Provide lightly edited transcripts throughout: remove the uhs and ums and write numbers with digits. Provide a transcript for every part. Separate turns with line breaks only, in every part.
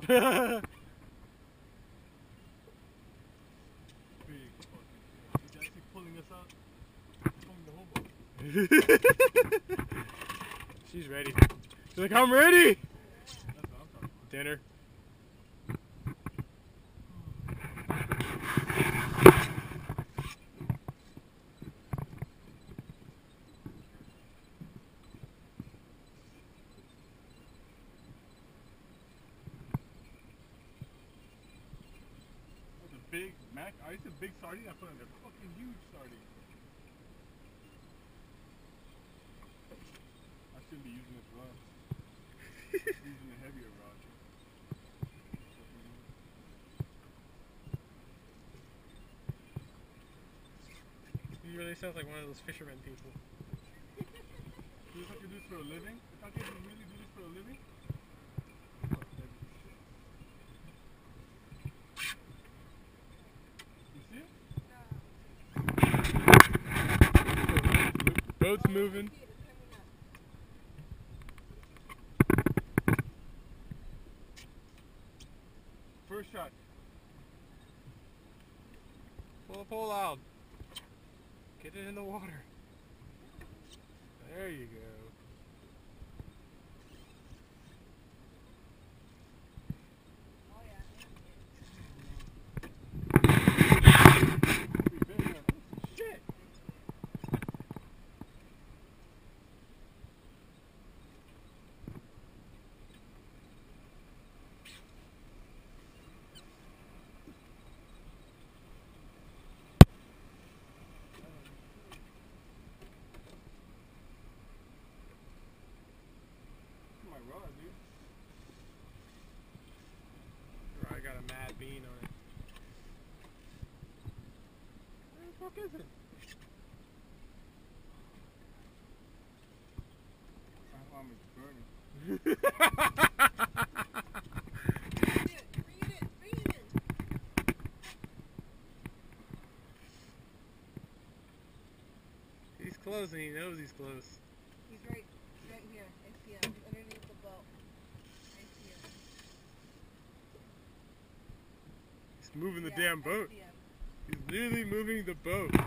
Big fucking shit. He's actually pulling us out. Pulling the whole boat. She's ready. She's like, I'm ready! That's what I'm talking about. Dinner. Big mac. I used to big sardine. I put in a fucking huge sardine. I shouldn't be using this rod. Using a heavier rod.
He really sounds like one of those fisherman people.
Do you think you do this for a living? I thought you really do this for a living? Boat's moving. First shot.
Pull the pole out. Get it in the water. There you go.
Rod, dude.
I got a mad bean on it. Where the fuck is it?
My arm is burning.
Bring it in.
He's close and he knows he's close.
He's right here. I see him. He's underneath the boat. I see him.
He's moving the damn boat.
I see him.
He's literally moving the boat. Oh,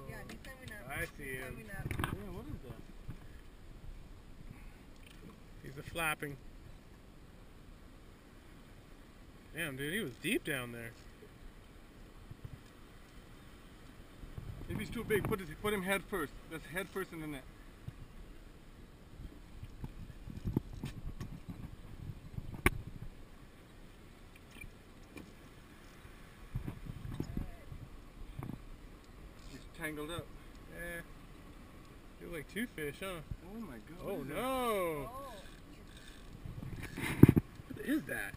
Yeah, he's coming up.
I see him.
Coming up.
Yeah, what is that?
He's a flapping. Damn, dude, he was deep down there.
If he's too big, put him head first. That's head first in the net. He's tangled up.
Yeah. You're like two fish, huh?
Oh my god.
Oh no!
Oh.
What is that?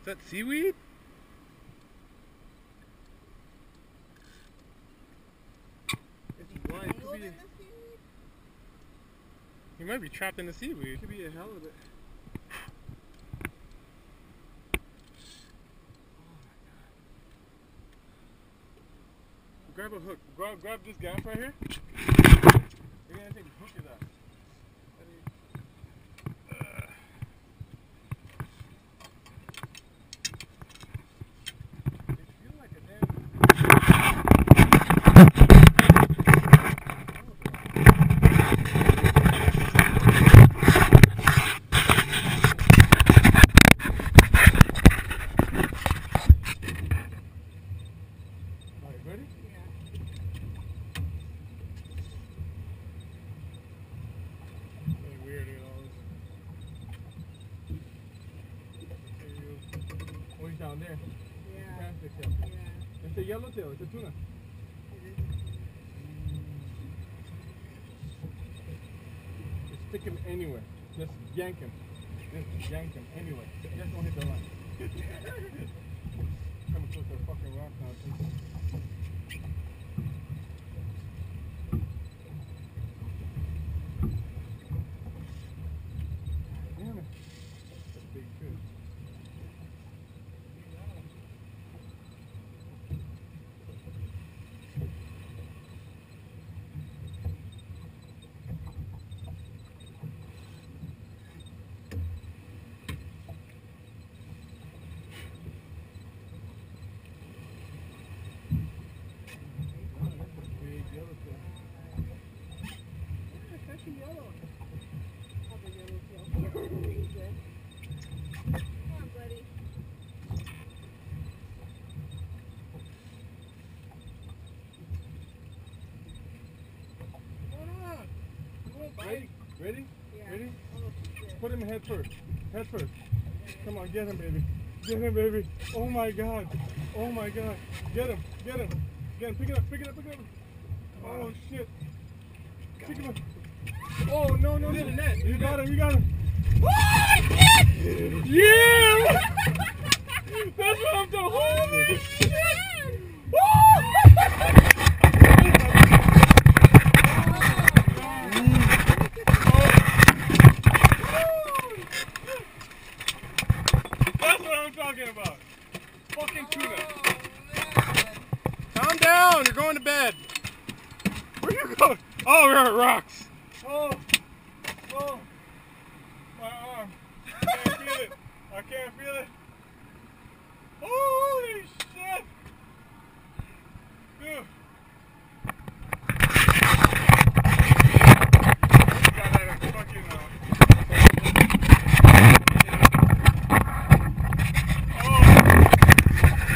Is that seaweed?
It's white.
Tangled in the seaweed?
He might be trapped in the seaweed.
Could be a hell of it. Grab a hook. Grab this gaff right here. You're gonna take a hook of that. They feel like a damn. Alright, ready?
Yeah.
Really weird at all this.
Oh, he's down there.
Yeah.
Plastic tail.
Yeah.
It's a yellowtail. It's a tuna.
It is.
Just stick him anywhere. Just yank him. Just yank him anyway. Just don't hit the line. Coming close to the fucking rock now, too. Damn it. That's a big fish. head first. Head first. Come on, get him, baby. Get him, baby. Oh my God. Oh my God. Get him. Get him. Get him. Pick it up. Pick it up. Pick it up. Oh shit. Pick him up. Oh no no no. You got him. You got him. Yeah! That's what I'm talking. Holy shit! That's what I'm talking about. Fucking tuna. Calm down. You're going to bed. Where you going? Oh, we're at rocks. Oh. Oh. My arm. I can't feel it. I can't feel it. Holy shit! Dude. Got out of fucking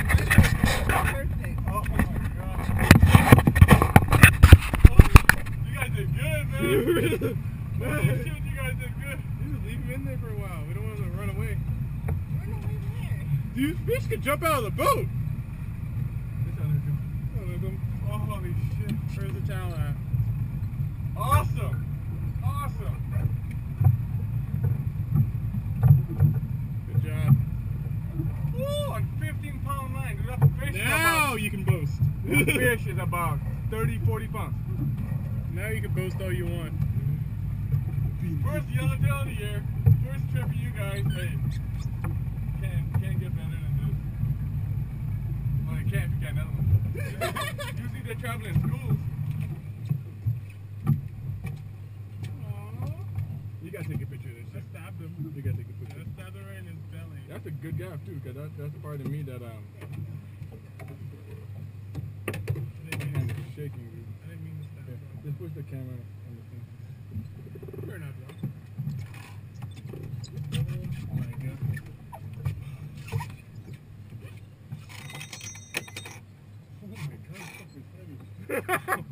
Perfect.
oh my God. You guys did good, man. Holy shit, you guys did good. Dude, leave him in there for a while. We don't want him to run away.
Run away where?
Dude, fish can jump out of the boat. Oh, holy shit. Where's the towel at? Awesome. Awesome. Good job. Ooh, on 15-pound line. Dude, that fish
Now you can boast.
that fish is about 30, 40 pounds.
Now you can boast all you want.
First yellowtail of the year. First trip for you guys. Hey, can't get better than this. Well, you can't if you can't another one. Usually they travel in schools. You gotta take a picture of this shit.
I stabbed him.
You gotta take a picture.
I stabbed him right in his belly.
That's a good gap too, cause that's the part of me that
I
hand is shaking, dude.
didn't mean to stab
Yeah,
him.
just push the camera on the thing.
You're not wrong.
Oh my God. Oh my God, fuck is heavy.